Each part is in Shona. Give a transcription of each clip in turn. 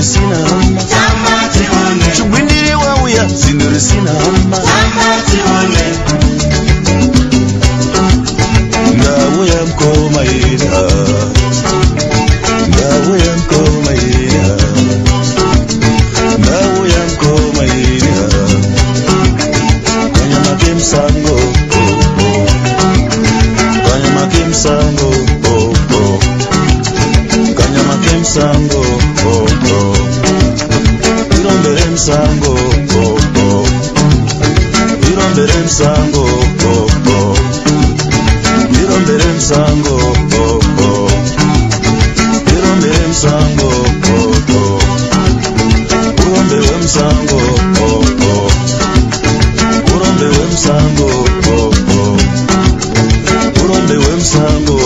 sina hama. Chugwindiri wauya zinduri sina hama. Ndauya mkoma ina, ndauya mkoma ina, ndauya mkoma ina. Kanyama kimsango, kanyama kimsango, kanyama kimsango, irombere msango, irombere msango, irombere msango, irombere msango, urombe we msango, urombe we msango, urombe we msango,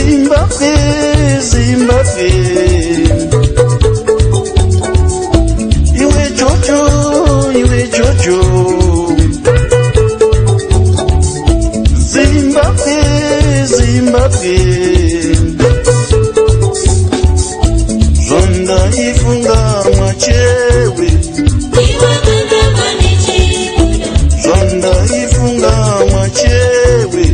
Zimbabwe, Zimbabwe. Iwe Jojo, iwe Jojo. Zimbabwe, Zimbabwe. Zonda ifunga mwachewe. Zonda ifunga mwachewe.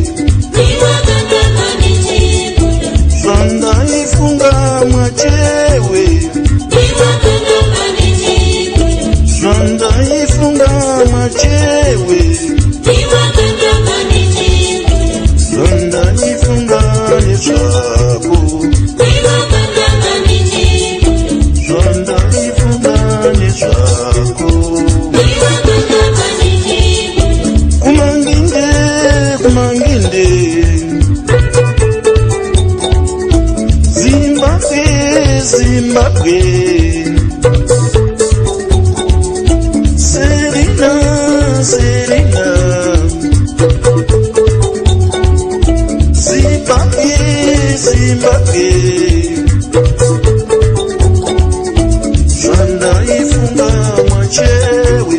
Zonda ifunga mwachewe. Zonda ifunga mwachewe. Zonda ifunga nechako. Zonda ifunga nechako. Kumanginde, kumanginde. Zimbabwe, Zimbabwe. Serena, Serena. Zimbabwe, Zimbabwe. Zonda ifunga mwachewe.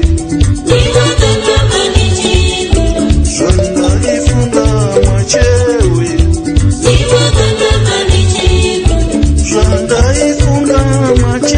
Zonda ifunga mwachewe. Zonda ifunga mwachewe.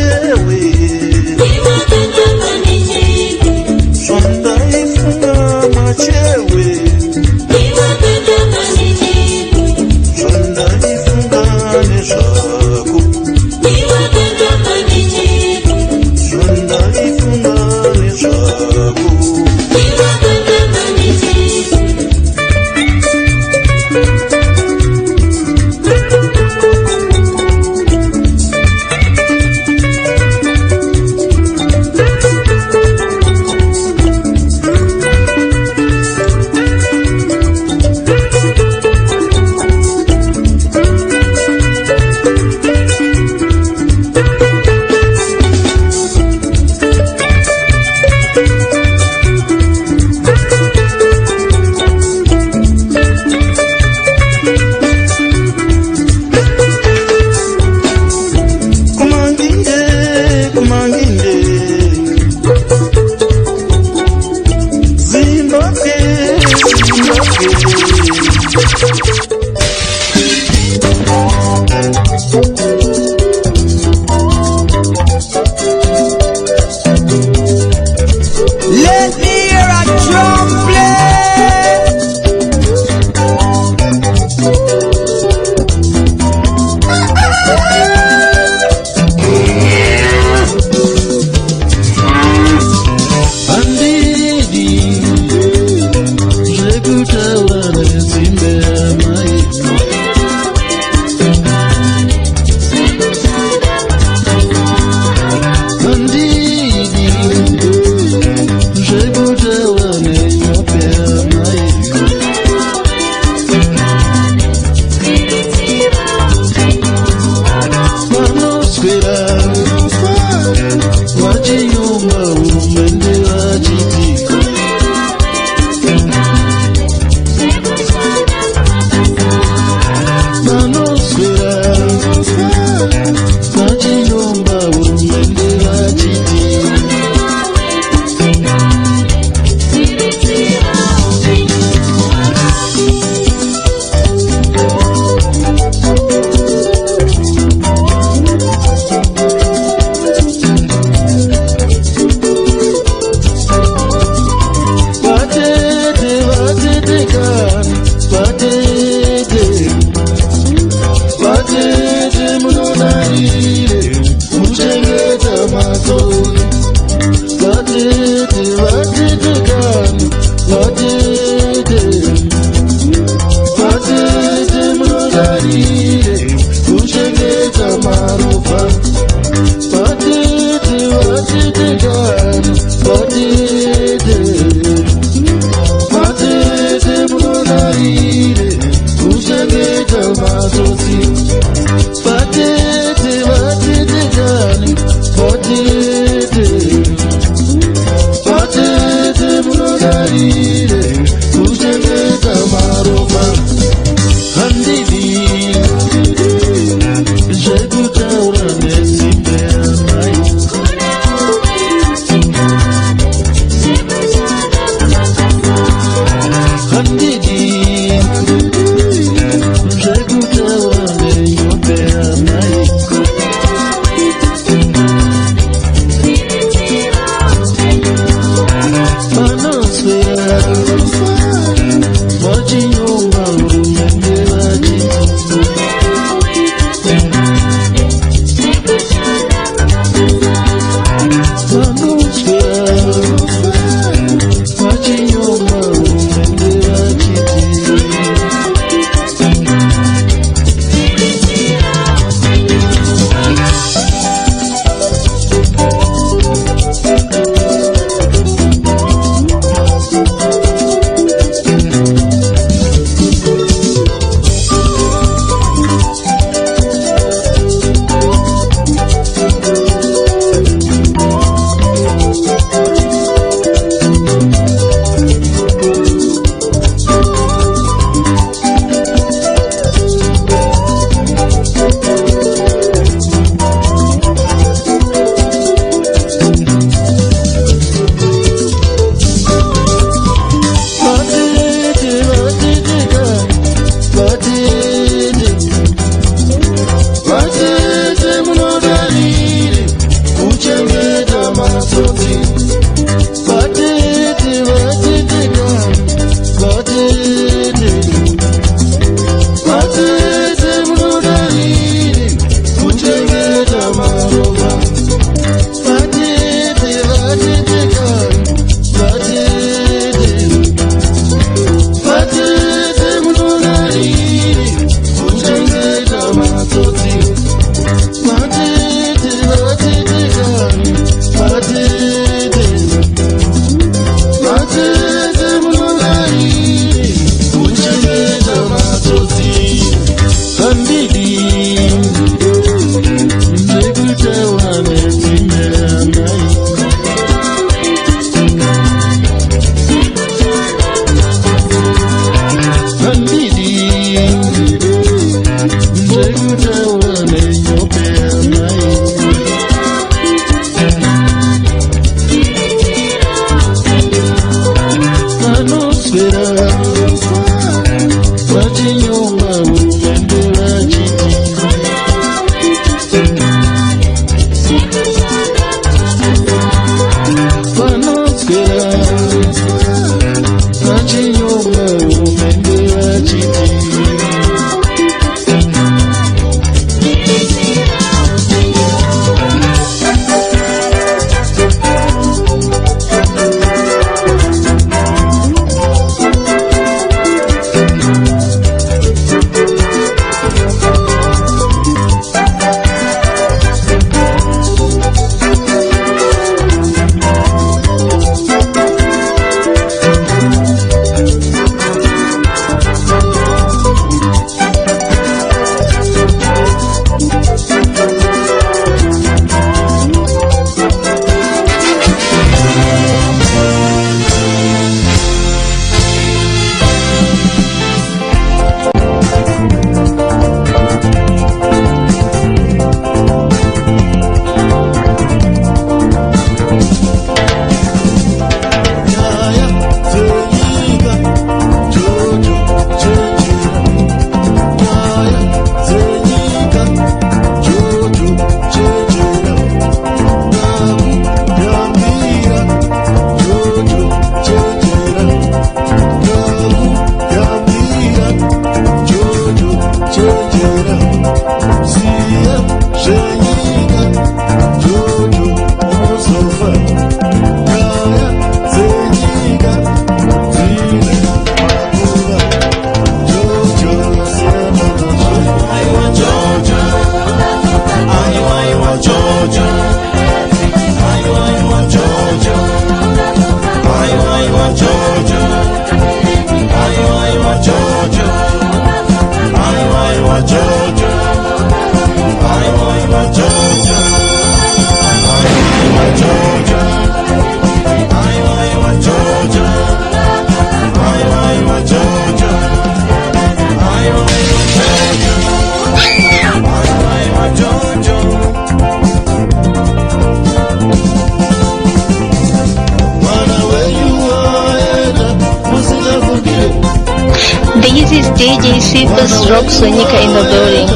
DJ Sweetest Rock Sonika in the building.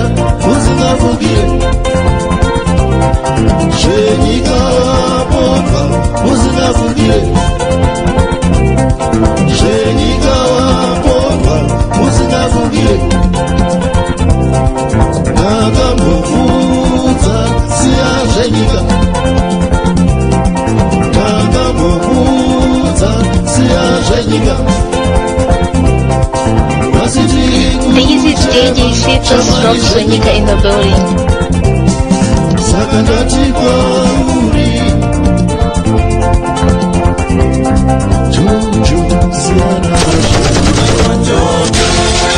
Usinavugire Shenyika wapoka Usinavugire Shenyika wapoka Usinavugire Nagamuvuza siya shenyika Nagamuvuza siya shenyika This is DJ Sweetest Rock Sonika in the building. Sakandati kwa uri Juju siana Georgia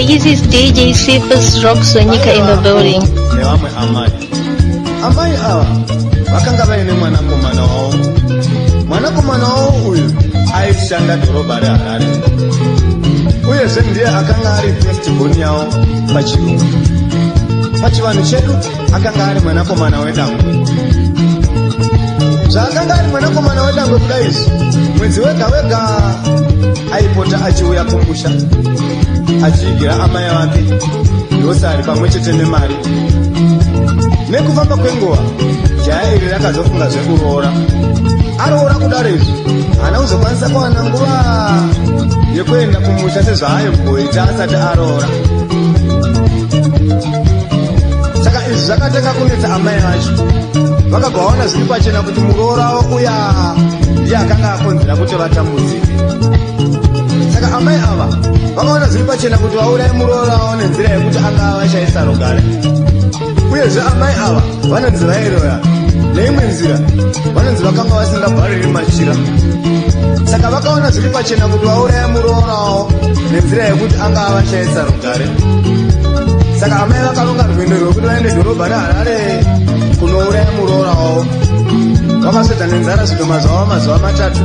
This is DJ Cephas Rocks Wanyika in the building. Nevamwe amai ava vakanga vaine mwanakomana wavo. Mwanakomana wavo uyu aishanda dhorobha reHarare, uyezve ndiye akanga ari firstborn yavo pachirungu. Pachivanhu chedu akanga ari mwanakomana wedangwe. Zvaakanga ari mwanakomana wedangwe kudai izvi, mwedzi wega wega aipota achiuya kumusha achiigira amai vake ndosari pamwe chete nemari. Nekufamba kwenguva jaya iri rakazofunga zvekuroora. Aroora kudaro izvi haana kuzokwanisa kuwana nguva yekuenda kumusha sezvaaigoita asati aroora. Saka izvi zvakatanga kunetsa amai vacho. Vakabva vaona zviri pachena kuti muroora wavo uya ndiye akanga akonzera kuti vatambudzike. Saka amai ava vakaona zviri pachena kuti vauraye muroora wavo nenzira yekuti anga avashaisa rugare. Uyezve amai ava vanonzi vairoya neimwe nzira vanonzi vakanga vasingabhariri machira. Saka vakaona zviri pachena kuti vauraye muroora wavo nenzira yekuti anga avashaisa rugare. Saka amai vakaronga rwendo rwekuti vaende dhorobha reHarare kunouraya muroora wavo. Vakasvedza nenzara zvidhoma zvavo mazuva matatu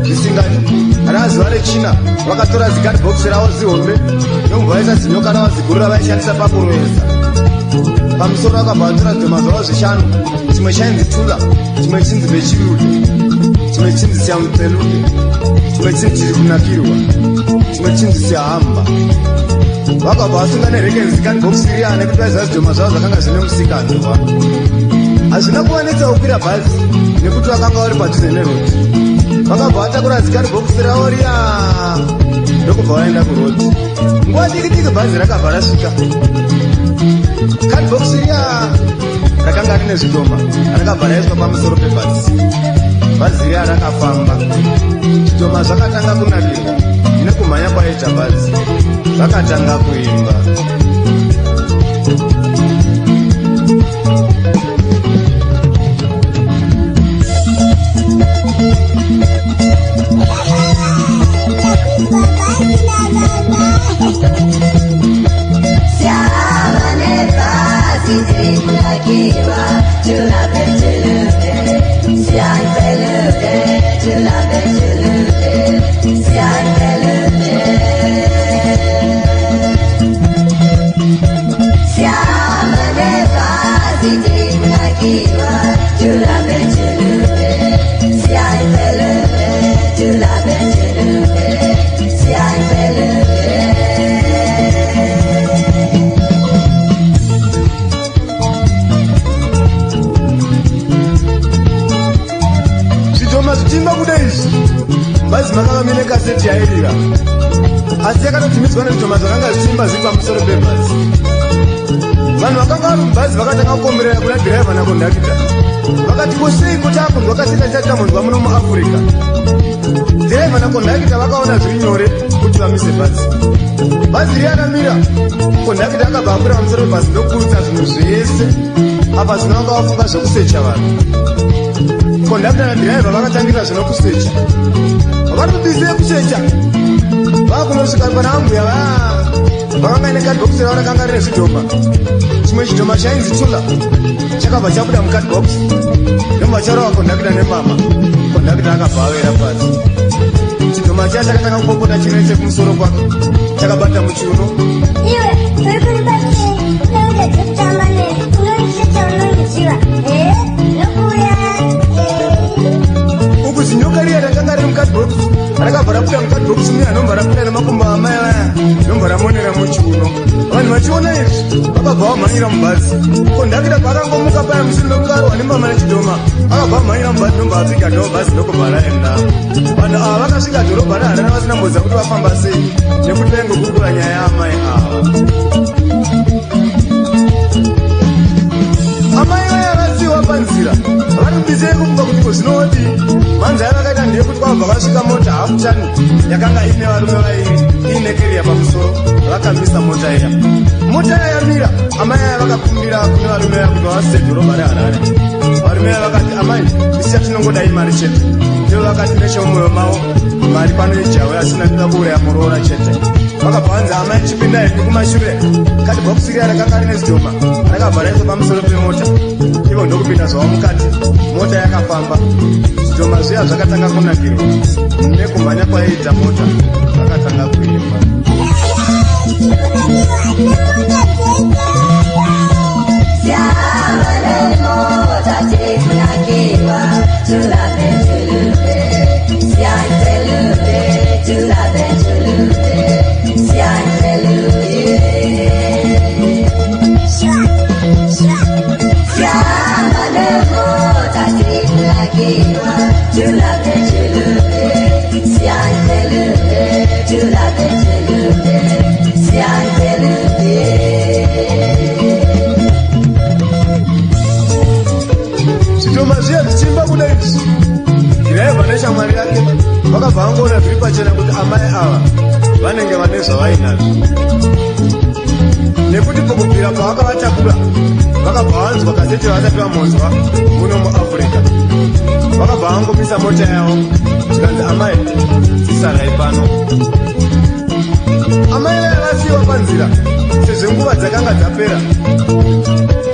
zvisingadi. Zuva rechina vakatora zikadhibhokisi ravo zihombe ndomubva vaisa zinyoka ravo ziguru ravaishandisa pakuroesa. Pamusoro vakabva vatora zvidhoma zvavo zvishanu, chimwe chainzi tula, chimwe chinzi bechirude, chimwe chinzi siamutselude, chimwe chinzi chiri kunakirwa, chimwe chinzi siahamba. Vakabva vasunga nerekeni zikadhibhokisi riya nekuti vaiziva zvidhoma zvavo zvakanga zvine musikanzwa. Hazvina kuwanetsa kukwira bhazi nekuti vakanga vari padhuze nerodi. Vakabva vatakura zikadhibhokisi ravo riya ndokubva vaenda kurodi. Nguva diki diki bhazi rakabva rasvika. Kadhibhokisi riya rakanga rine zvidhoma rakabva raiswa pamusoro pebhazi. Bhazi riya rakafamba. Zvidhoma zvakatanga kunakirwa nekumhanya kwaita bhazi zvakatanga kuimba. Bhazi makanga mine kaseti yairira asi yakanotumidzwa nezvidhoma zvakanga zvichimba zviri pamusoro pebhazi. Vanhu vakanga vari mubhazi vakatanga kukomberera kuna dhiraivha nakondakita. Vakati kusei kuti akunzwa kaseti achatamunzwa muno muAfrica. Dhiraivha nakondakita vakaona zviri nyore kuti vamise bhazi. Bhazi riya ramira, kondakita akabva akwira pamusoro pebhazi ndokurutsa zvinhu zvese apa zvino vanga vafunga zvokusecha vanhu. Kondakita nadhiraivha vakatangira zvinokusecha. Vari kubizi yekusecha vakunosvika pana ambuya vakanga nekadhibhokisi ravo rakanga rine zvidhoma. Chimwe chidhoma chainzi tula chakabva chabuda mukadhibhokisi ndomubva charova kondakita nemama. Kondakita akabva avera pasi. Chidhoma chaya chakatanga kupopota chiri chekumusoro kwake chakabata muchiuno. Iwe uri kuribatei unoita zvekutamba neni unonisecha unondiziva nokuuya uku zinyoka riya rakanga riri mukadhibhokisi rakabva rabuda mukadhibhokisi muya ndombva rabuda nemakumbo amai vaya ndombva ramonera muchiuno. Vanhu vachiona izvi vakabva vamhanyira mubhazi. Kondakita pakangomuka paya mushure mekungarwa nemama nechidhoma akabva vamhanyira mubhazi ndombva asvika ndo bhazi ndokubva raenda. Vanhu ava vakasvika dhorobha reHarare vasina mbodza kuti vafamba sei nekuti vaingogurukura nyaya yaamai ava. Amai vaya vasiwa panzira vari kubizi yekufunga kuti kozvinoti manzai vakaita ndeyekuti kwabva vasvika mota hafutani yakanga ine varume vairi iine keriya pamusoro. Vakamisa mota iya. Mota iya yamira amai aya vakakumbira kune varume vaya kuti vavasise dhorobha reHarare. Varume vaya vakati amai isi yatinongodai mari chete. Ivo vakati nechemumwoyo mavo mari pano ijawe asina kuda kuuraya muroora chete. vakabvanza amai chipinda ipi kumashure kadhibhokisi riya rakanga rine zidhoma rakabva raiswa pamusoro pemota ivo ndokupinda zvavo mukati mota yakafamba zvidhoma zviya zvakatanga kunakirwa nekumhanya kwaiita mota vakatanga kuimba zvidhoma zviya zvichimba kudai ndiraibva neshamwari yake vakabva vangoona zviri pachena kuti amai ava vanenge vane zvavainazvo nekuti pokubvira pavakavatakura vakabva vanzwa kaseti vasati vamonzwa muno muafrica vakabva vangomisa mota yavo zvikanzi amai dzisarai pano amai vaya vasiyiwa panzira sezvo nguva dzakanga dzapera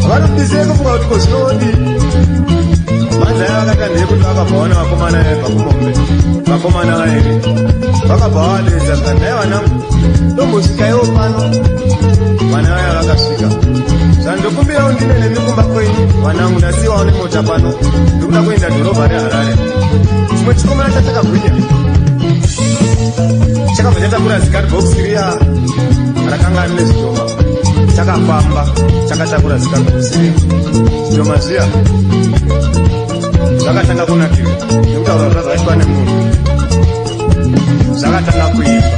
vanobisei kufunga kuti kozvinoodii manza yavo vakati ndeyekuti vakabva vaona vakomana vaibva kumombe vakomana vairi vakabva vavadedza zvikati nhai vanangu tombosvikaiwo pano vana vaya vakasvika zvandokumbirawo ndine nemikumba kwenyu vanangu ndasiyiwawo nemota pano ndikuda kuenda dhorobha reharare chimwe chikomana chatakagwinya chakabva chatakura zikadhibhokisi riya rakanga rine zvidhoma chakafamba chakatakura zikadhibhokisi riya zvidhoma zviya zvakatanga kunakirwa nekutaura zvazvaitwa nemunhu zvakatanga kuimba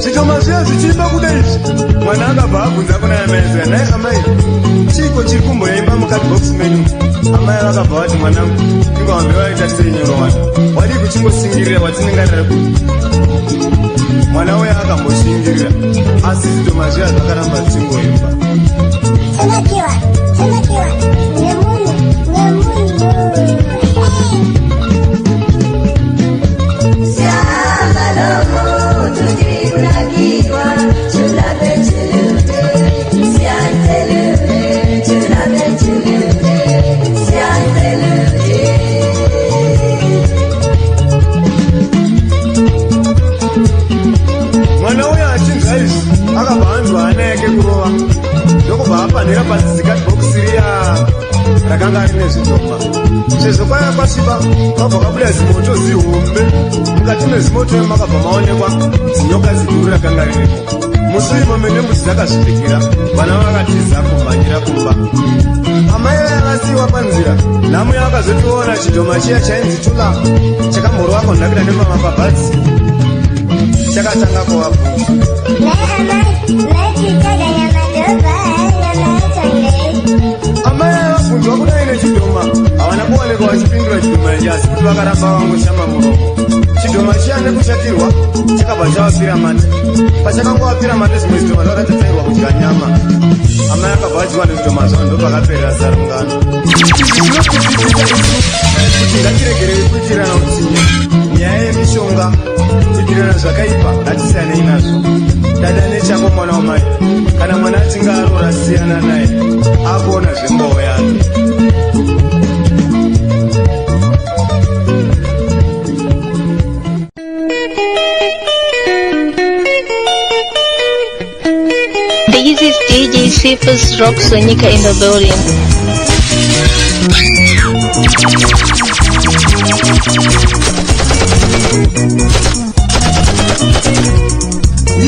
zvidhoma zviya zvichiimba kudai izvi mwana akabva abvunza kuna amai zika nhai amai chiko chiri kumboimba mukadhibhokisi menyu amai vakabva vati mwanangu ingawambe vaita sei nyoro wana wadi kuchingosingirira watinengarira kuti mwana uya akamboshingirira asi zvidhoma zviya zvakaramba zvichingoimba mwana uya achinzwa izvi akabva anzwa hana yake kurova ndokubva apanhira pasi zikadhibhokisi riya rakanga rine zvidhoma sezvo kwaya kwasviba kwabva kabuda zimoto zihombe mukati mezimoto makabva maonekwa zinyoka ziguru rakanga riripo musi imomo nembudzi dzakazvipikira vana vakatiza kumhanyira kumba amai vaya vasiyiwa panzira nhamo yavakazotiona chidhoma chiya chainzi tula chakamborwako ndakida nepamapabhatsi chakatanga kuvabvunza amai avabvunzwa kudai nechidhoma havana kuonekwa vachipindura chidhoma ichi asi kuti vakaramba vangoshama muromo chidhoma chiya nekushatirwa chakabva chavapira mate pachakangovapira mate zvimwe zvidhoma zvakatatairwa kudya nyama amai akabva vachiwa nezvidhoma zvavo ndopakaperera zarungano kuti ngatiregerei kuitirana utsinye nyaya yemishonga kuitirana zvakaipa ngatisiyanei nazvo dada nechako mwana wamai kana mwana achinge arora siyana naye akuona zvembowo yake This is DJ Cephas Rock Sonica in the building.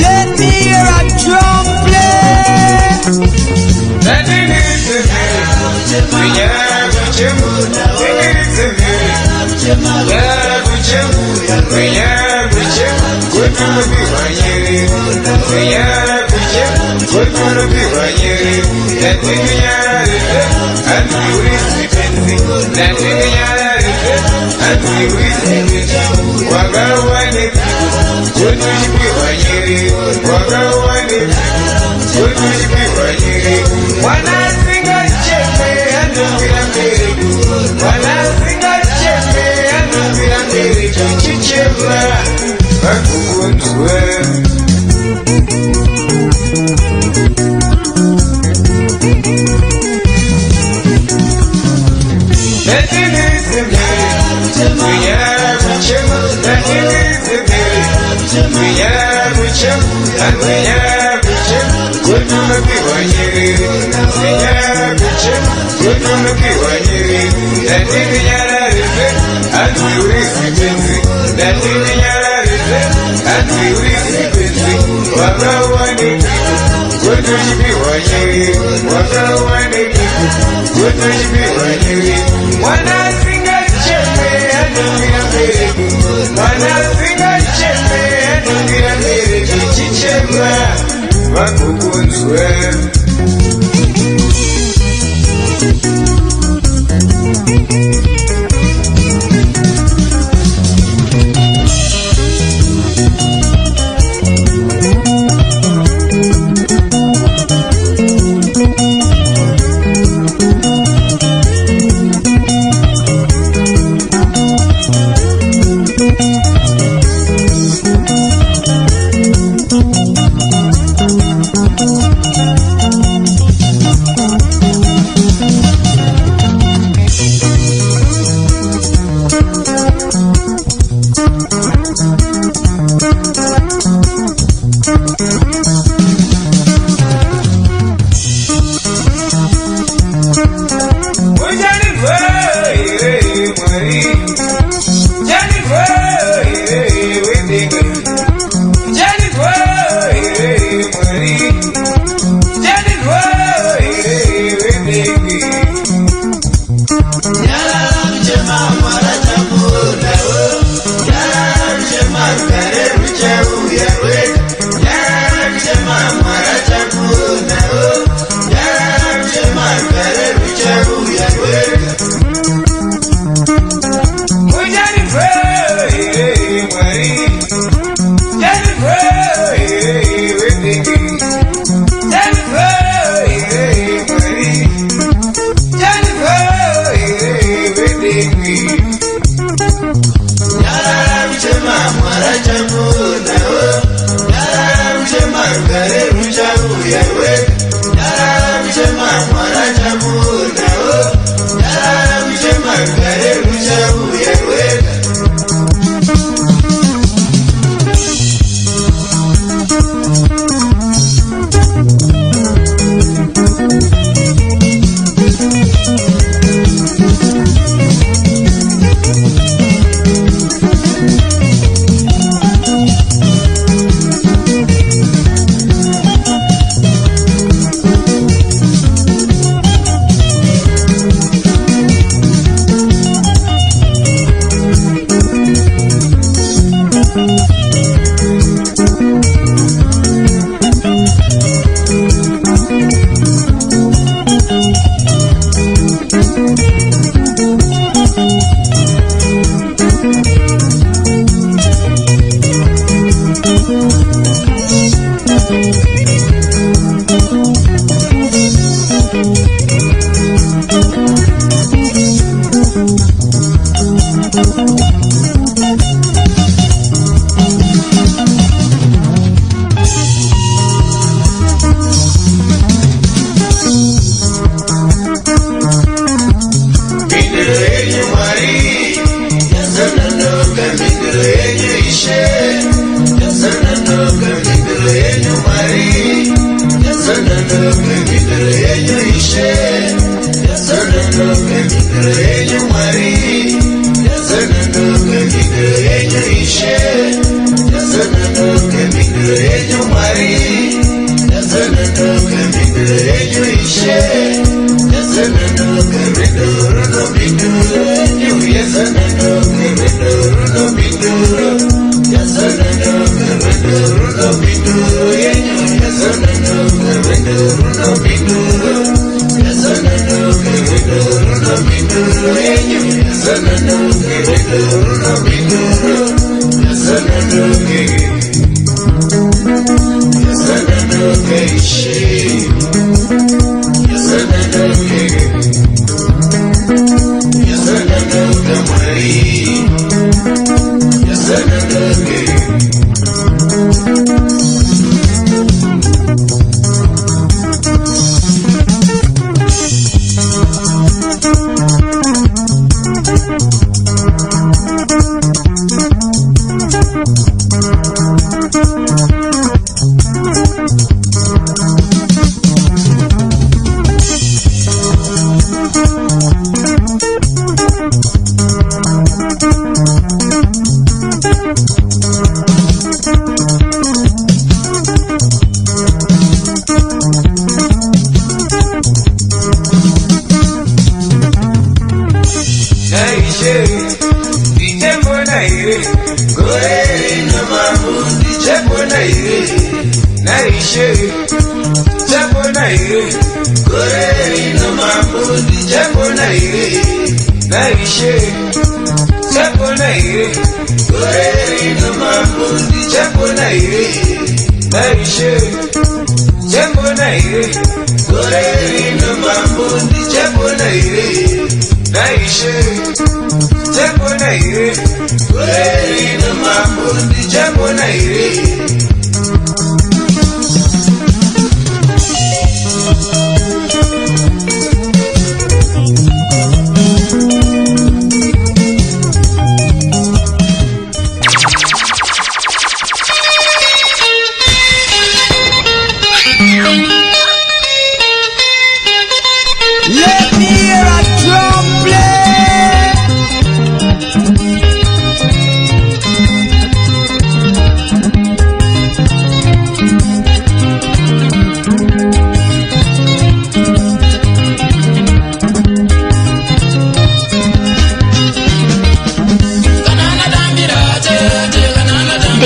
Let me hear a drum play. Let me listen to me. Yes,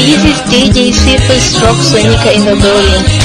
This is DJ Sifus Rock Sonica in the building.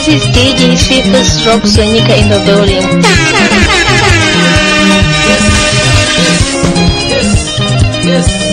This is DJ Sifus Rock Sonica in the building. Yes.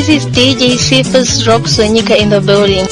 This is DJ Cephas Rock Sonica in the building.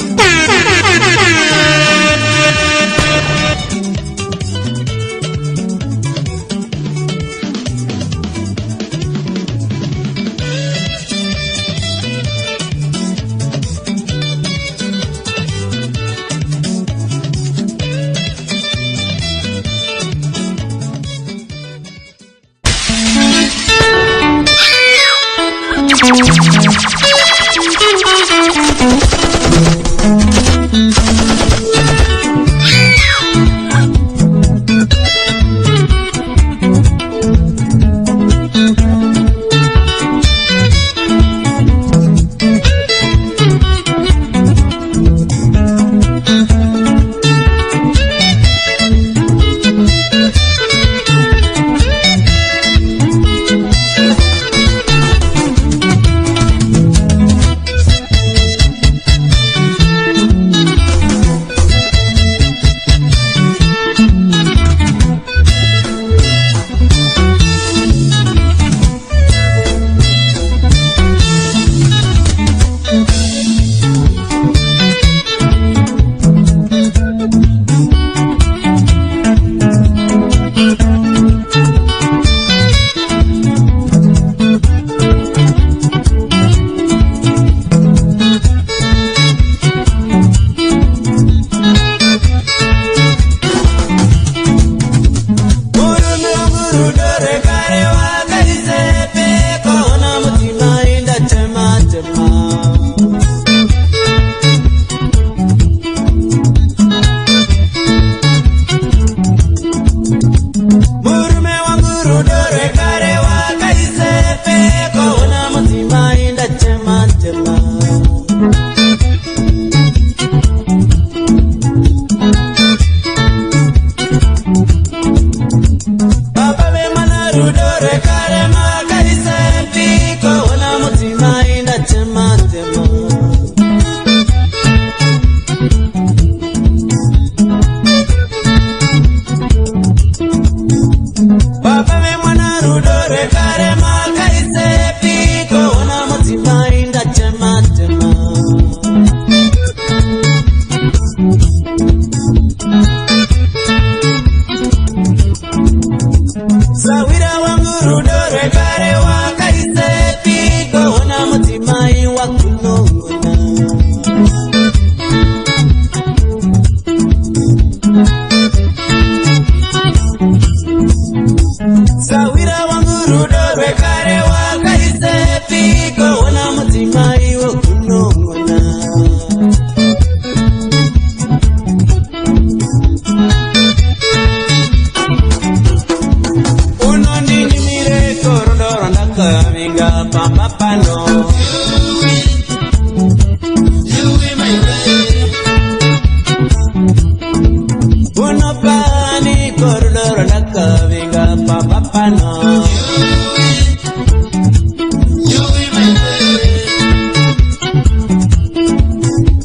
wanani korlor nakavinga papapano.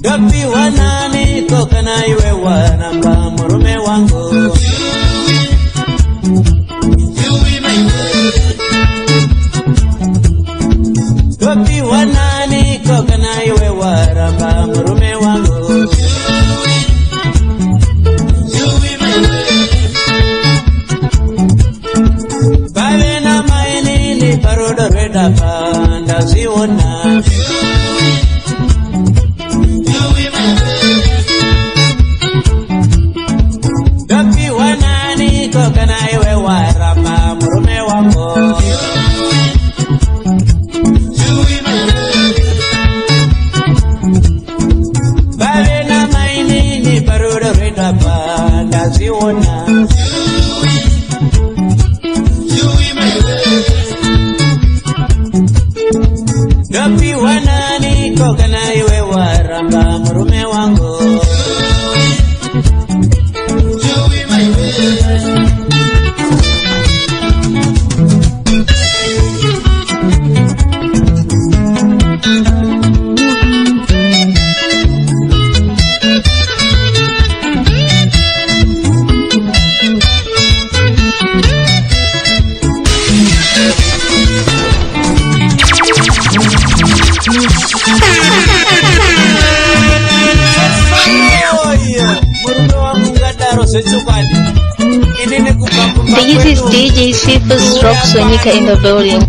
Dopi wanani kokana iwe wanamba murume wangu. Dopi wanani kokana iwe waramba murume wangu. Bale na maini ni parodo reda panda ziona. Dopi wanani kokana iwe waramba murume wangu. Bale na maini ni parodo reda panda ziona. Dopi wanani kokana iwe waramba murume wangu. This is DJ Cephas Rock Sonica in the building.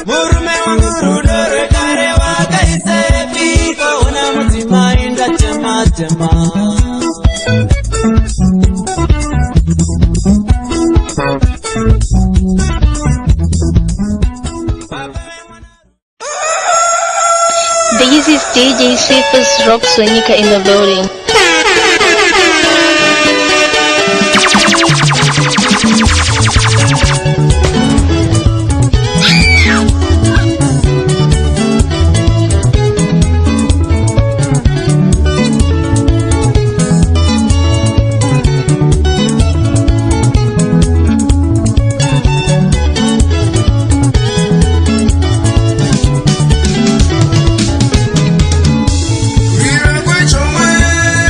Murume wangu rudore kare wakaise piko una mutima inda tema tema. This is DJ Safest Rock Sonika in the building. We are going to win.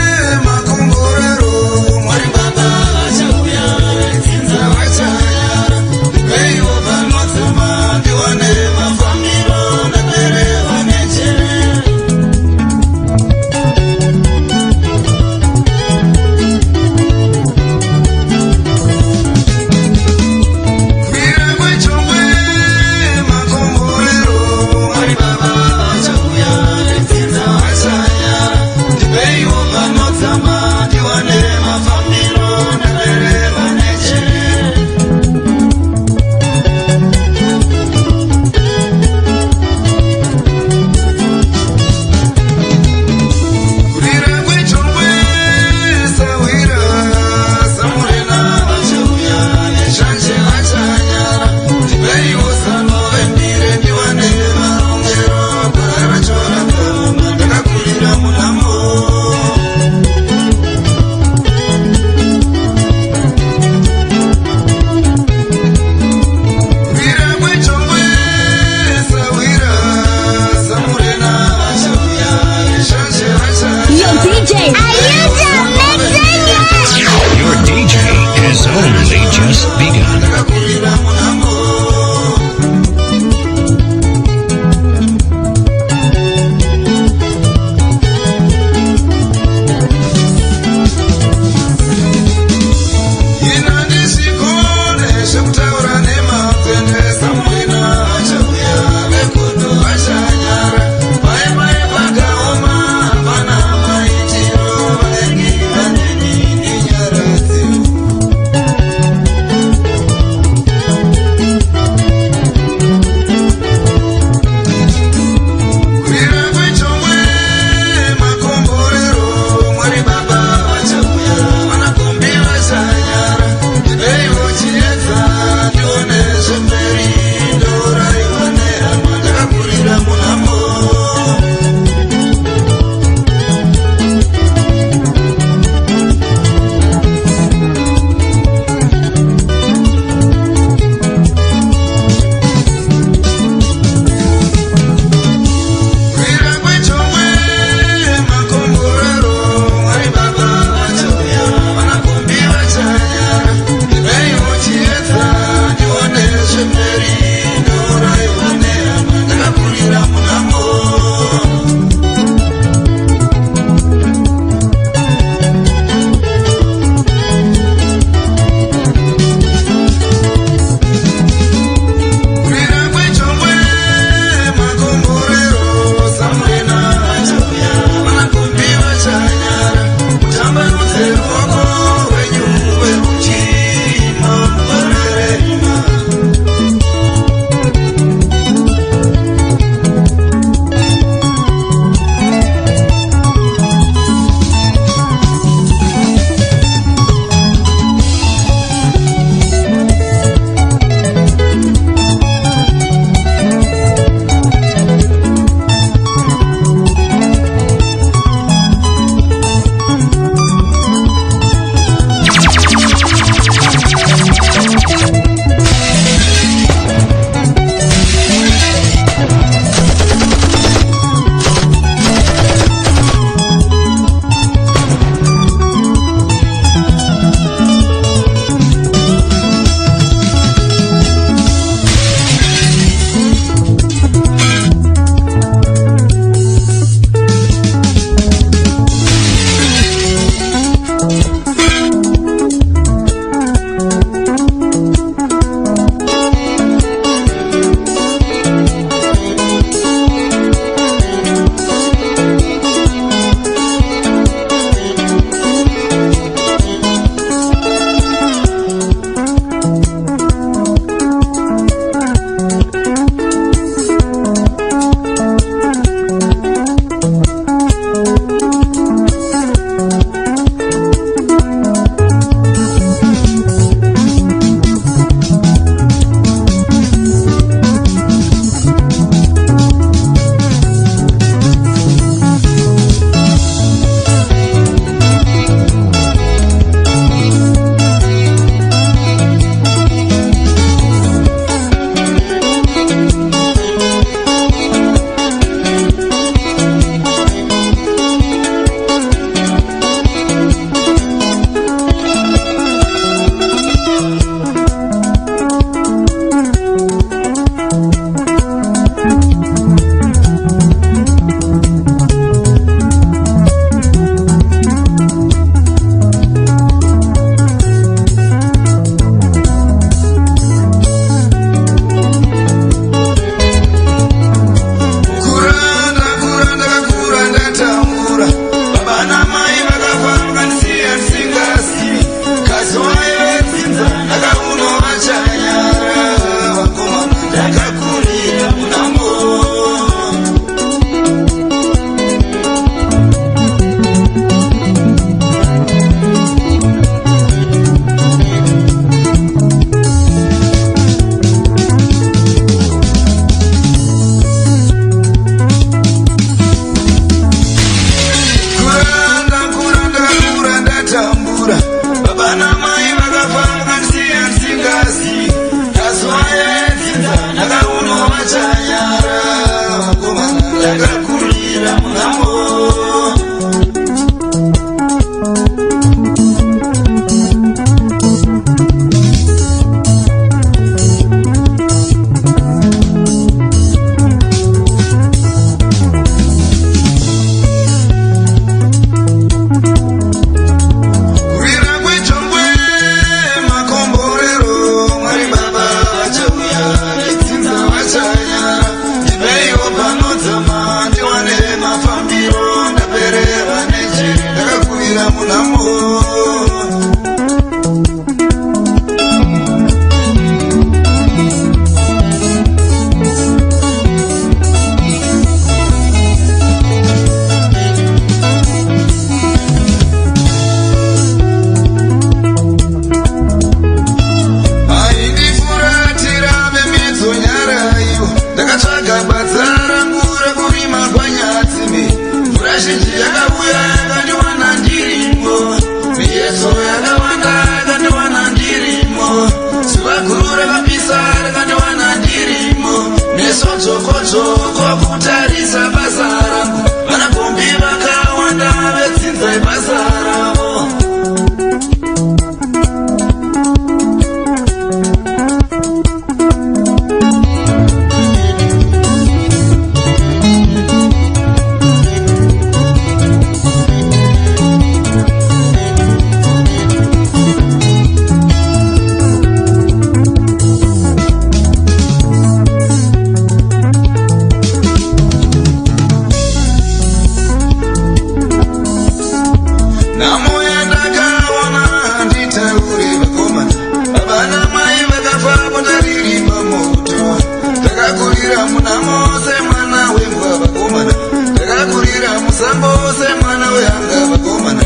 muna mose mwana wembwa vakomana ndakakurira musango semwana wehanga vakomana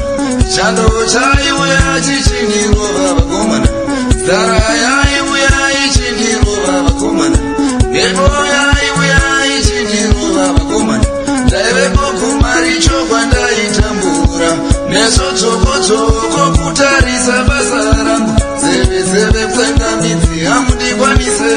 chando chaiuya chichindirova vakomana zara yaiuya ichindirova vakomana mhepo yaiuya ichindirova vakomana ndaivepo kumaricho kwandaitambura meso tsokotoko kutarisa basa rangu zeve kwenga midzi hamundikwanise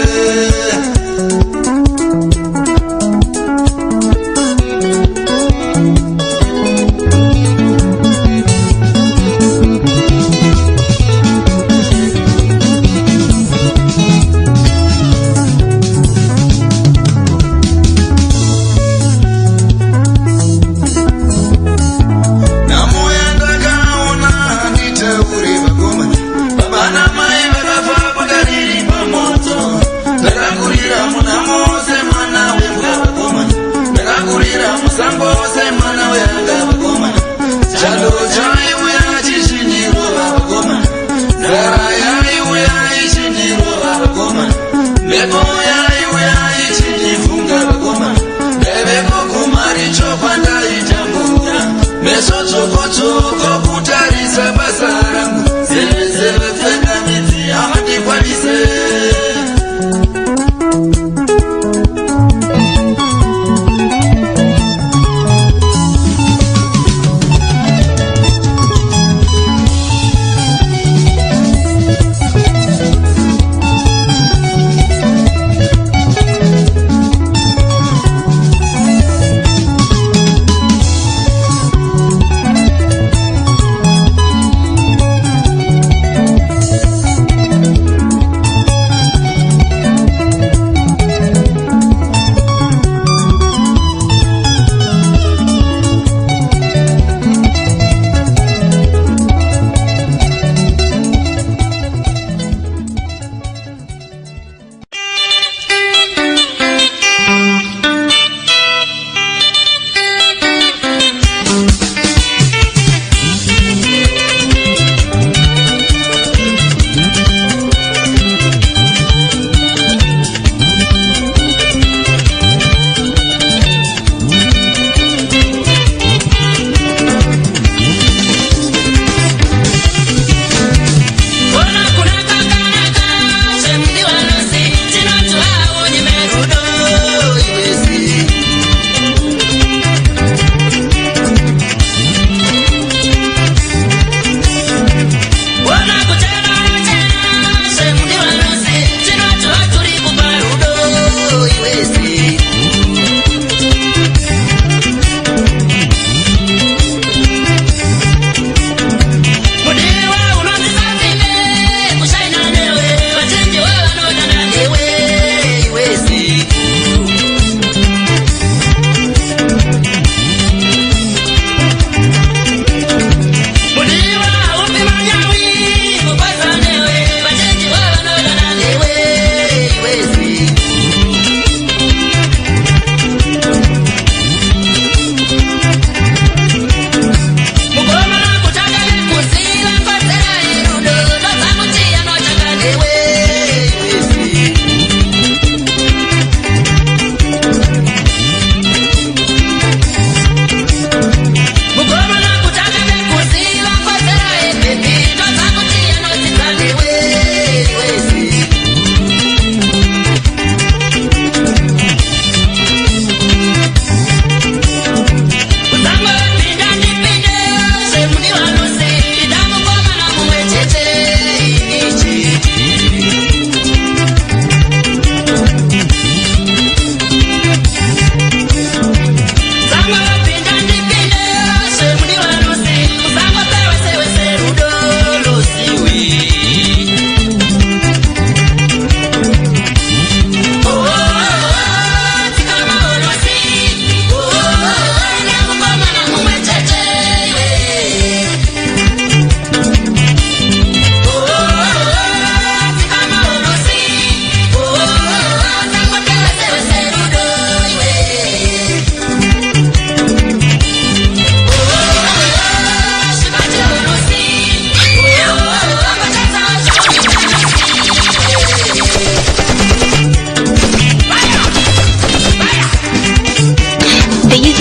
mesotsokotoko kutarisa basa rangu zeve pfenga midzi hamandikwanise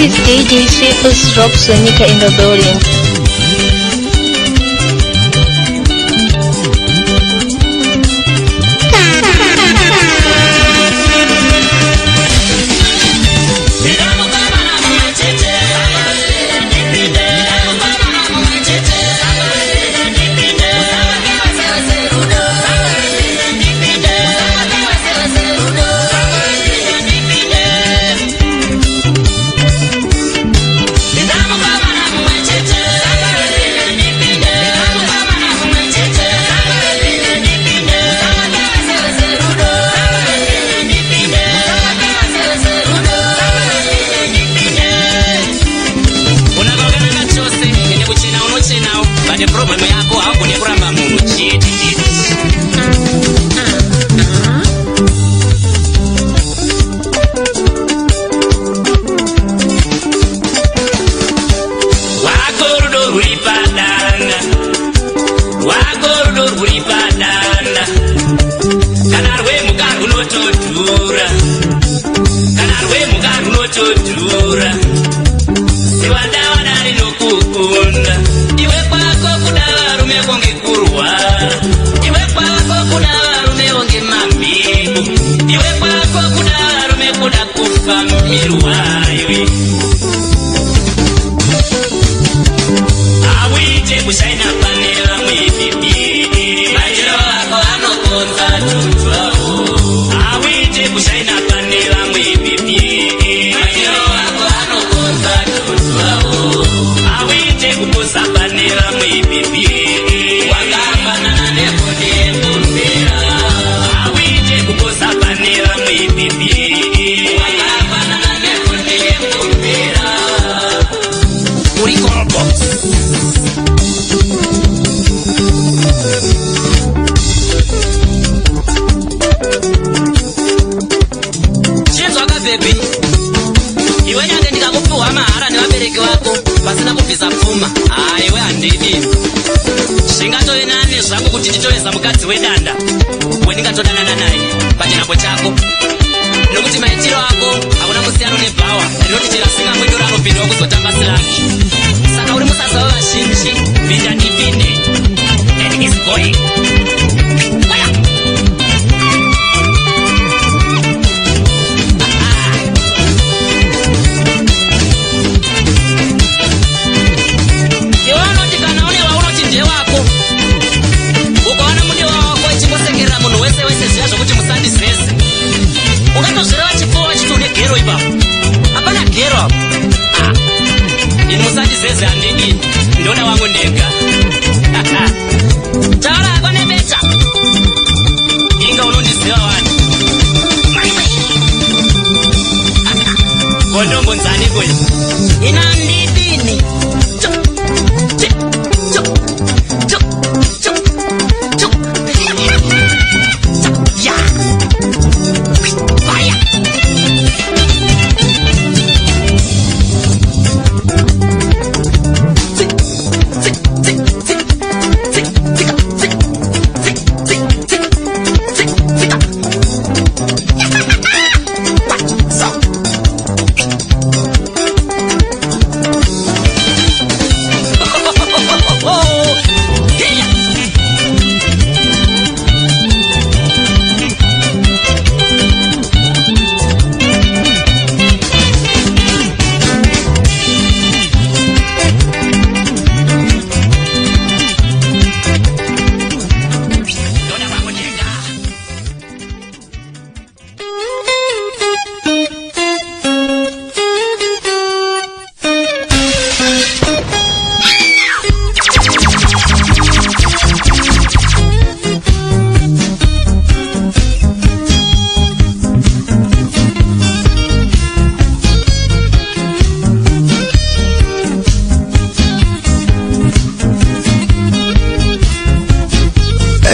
is DJ Sifus Rob Sonika in the building.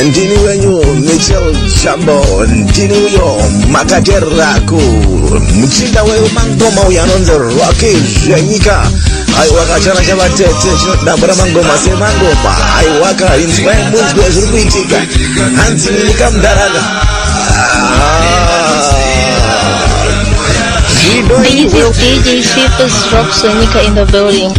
Ndini wenyu Michel Chambo, ndini uyo Makaterako, mchinda wewe mangoma uyanonze Rocky Jenyika. Aiwaka chana chaba tete, nabura mangoma se mangoma. Aiwaka inspire mungu ya zurubaitika. Hansi nika mdaraga. This is DJ Citrus Rock Sonica in the building.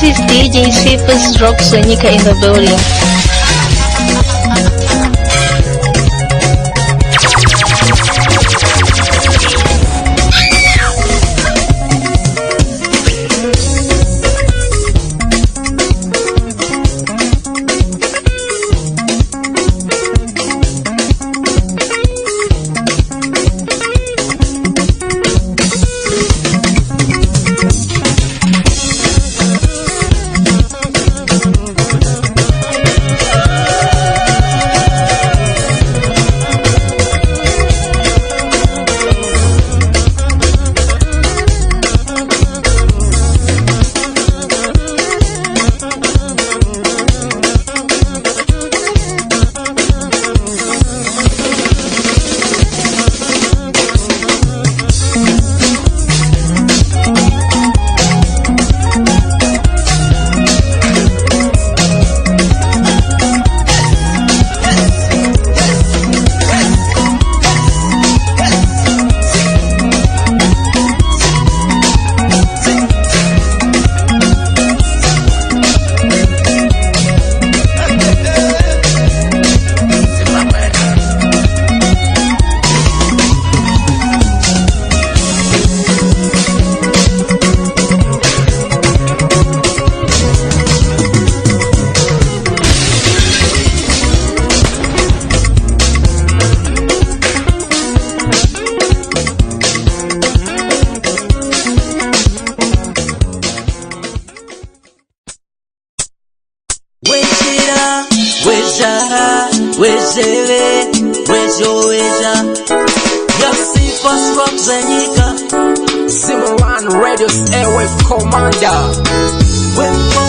is DJ Cephas Rock Sonika in the building. Simran Radio's Airwave Commander.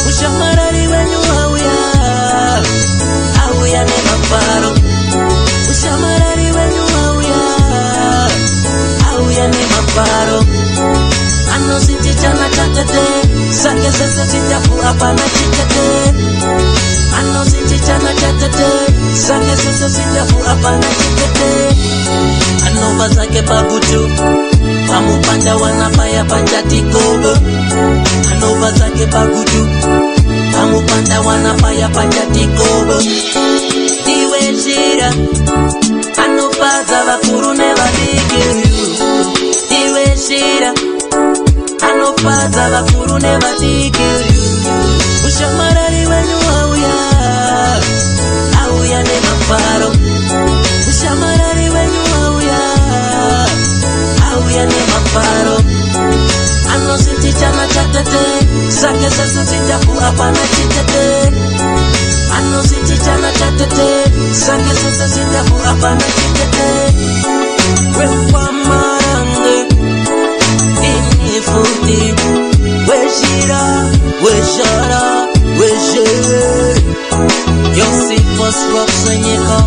Ushamarari wenyu auya ne maparo. Ushamarari wenyu auya ne maparo. Ano siti chana chatete, sake sese sitafu apana chitete. Ano siti chana chatete, sake sese sitafu apana chitete. Ano bazake babutu, pamupanda wanapaya pachatikobo. Ano bazake babutu, pamupanda wanapaya pachatikobo. Iwe shira, ano baza bakuru ne badiki. Iwe shira, ano baza bakuru ne badiki. Ushamarari wenyu auya ne maparo. Ushamarari wenyu auya ne maparo. Ano siti chana chatete, sake sese sitafu apana chitete. Ano siti chana chatete, sake sese sitafu apana chitete. Wewa marange, ini futi. We shira, we shara, we shere. Yo Cephas Rock Sonika.